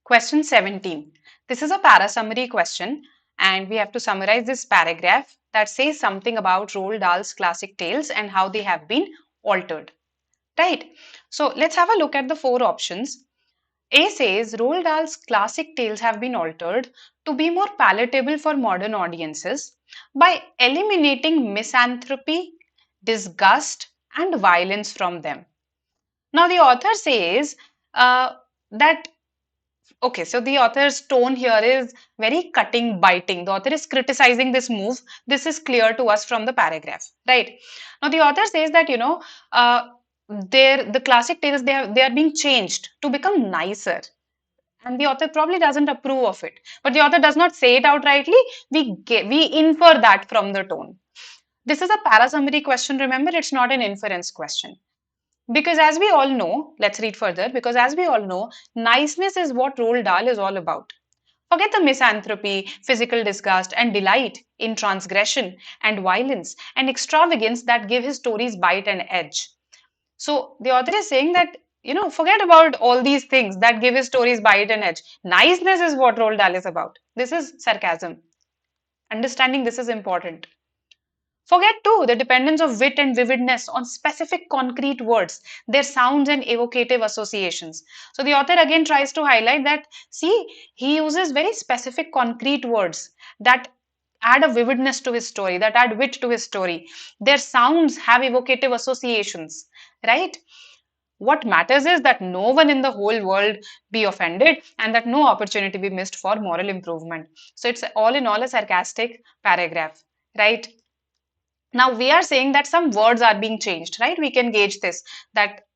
Question 17. This is a para-summary question and we have to summarize this paragraph that says something about Roald Dahl's classic tales and how they have been altered. Right? So let's have a look at the four options. A says Roald Dahl's classic tales have been altered to be more palatable for modern audiences by eliminating misanthropy, disgust, and violence from them. Now, the author says that okay, so the author's tone here is very cutting, biting. The author is criticizing this move. This is clear to us from the paragraph, right? Now, the author says that, the classic tales, they are being changed to become nicer. And the author probably doesn't approve of it. But the author does not say it outrightly. We infer that from the tone. This is a para-summary question, remember, it's not an inference question. Because as we all know, let's read further, because as we all know, niceness is what Roald Dahl is all about. Forget the misanthropy, physical disgust, and delight in transgression and violence and extravagance that give his stories bite and edge. So the author is saying that, forget about all these things that give his stories bite and edge. Niceness is what Roald Dahl is about. This is sarcasm. Understanding this is important. Forget too the dependence of wit and vividness on specific concrete words, their sounds and evocative associations. So the author again tries to highlight that, see, he uses very specific concrete words that add a vividness to his story, that add wit to his story. Their sounds have evocative associations, right? What matters is that no one in the whole world be offended and that no opportunity be missed for moral improvement. So it's all in all a sarcastic paragraph, right? Now we are saying that some words are being changed, right? We can gauge this, that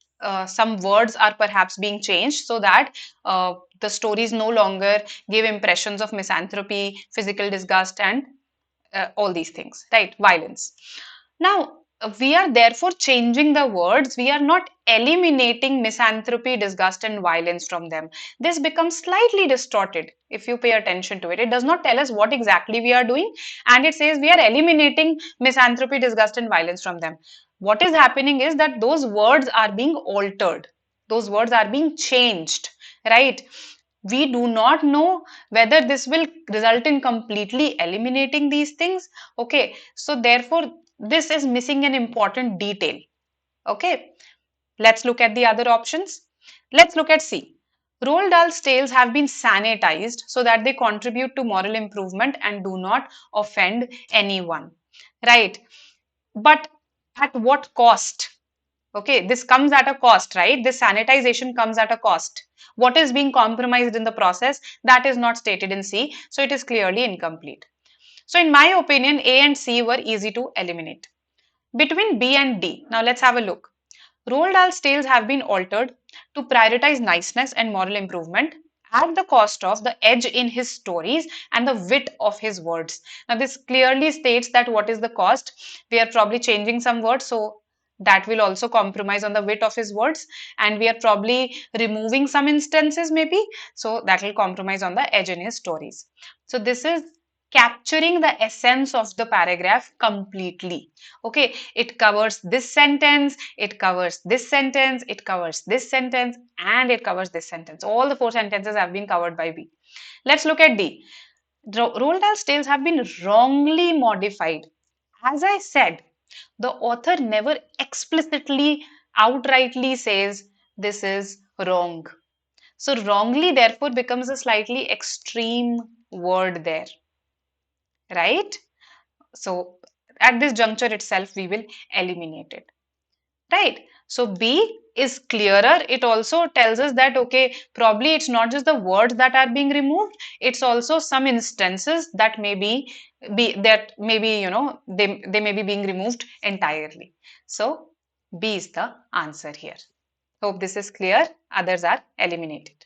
some words are perhaps being changed so that the stories no longer give impressions of misanthropy, physical disgust, and all these things, right? Violence. Now, we are therefore changing the words. We are not eliminating misanthropy, disgust, and violence from them. This becomes slightly distorted if you pay attention to it. It does not tell us what exactly we are doing, and it says we are eliminating misanthropy, disgust, and violence from them. What is happening is that those words are being altered, those words are being changed, right? We do not know whether this will result in completely eliminating these things. Okay, so therefore this is missing an important detail. Okay, let's look at the other options. Let's look at C. Roald Dahl's tales have been sanitized so that they contribute to moral improvement and do not offend anyone, right? But at what cost? Okay, this comes at a cost, right? This sanitization comes at a cost. What is being compromised in the process? That is not stated in C, so it is clearly incomplete. So in my opinion, A and C were easy to eliminate. Between B and D, now let's have a look. Roald Dahl's tales have been altered to prioritize niceness and moral improvement at the cost of the edge in his stories and the wit of his words. Now this clearly states that what is the cost. We are probably changing some words, so that will also compromise on the wit of his words, and we are probably removing some instances maybe, so that will compromise on the edge in his stories. So this is capturing the essence of the paragraph completely. Okay, it covers this sentence, it covers this sentence, it covers this sentence, and it covers this sentence. All the four sentences have been covered by B. Let's look at D. Roald Dahl's tales have been wrongly modified. As I said, the author never explicitly, outrightly says this is wrong. So wrongly therefore becomes a slightly extreme word there, right? So at this juncture itself, we will eliminate it, right? So B is clearer. It also tells us that, okay, probably it's not just the words that are being removed, it's also some instances that may be that maybe, they may be being removed entirely. So B is the answer here. Hope this is clear. Others are eliminated.